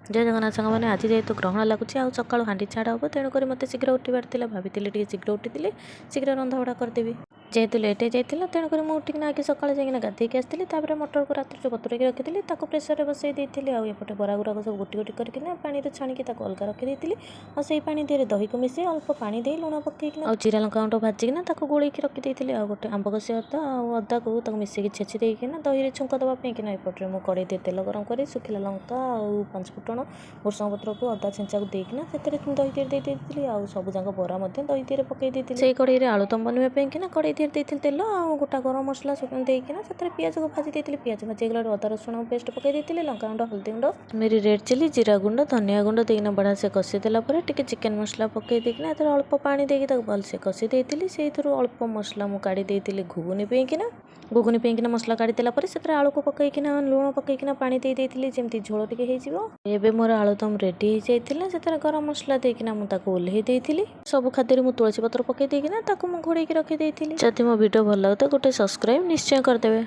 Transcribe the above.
जय जगन्नाथ साଙ୍ଗमाने आज जेहेतु ग्रहण लगुच आ सकाळु हांडी छाड़ हम तेणुक मत शीघ्र उठार भाई शीघ्र उठी शीघ्र रंधाबढ़ा करदेवी जेहेतु लेट हो जाता तेणुक मुझे आगे सकाଳେ जाइए गाधेक आसती मटर को रात बतुरे रखी प्रेसर बसई देती आउटे बरा गुराक सब गोटी गोटी करके पानी छाणिकी अलग रखी और से पानी दे दही को मिसे अल्प पानी दे लुण पकईकिना और जीरा लंका गुंड भाजिकिना गोलैकी रखी आ गोटे आंब कषि अदा और अदा को मिसेकी छेची देकिना दही छुंक देवाई कि एपटे मुझे कड़े तेल गरम कर शुखिला लंका और 5 फुटण भुर्संग पत्र को अदा छेचा को देकिना दही देती आ सब जाक बरा दही तीर पकई देती से कड़े आलुदम बनवाई कि कड़े देती तेल और गोटा गरम मसला देकिना पियाज को भाजी देती पियाज भाजी गला अदा रसुण पेस्ट पकई देती लंका गुंड हल्दी गुंड मेरी रेड चिली जीरा गुंड धनिया गुंड देना बढ़ा से कषि देला टिके चिकेन मसला पकई देकिना अल्प पानी देकी भलसे कषि देती से अल्प मसला मुझे काढ़ी देती घुगुनी पेकिना मसला काढ़ी देला से आलू को पकईकिना लुण पकईकिना पानी देती जमी झोल टे मोर आलुदम रेडी हो जाता गरम मसला देकिना मुझे ओल्हे देती सब खाद्य मुझे तुलसी पत्र पकई देकिना घोड़े रखी जदि मो वीडियो भल लगे तो गोटे सब्सक्राइब निश्चय करदे।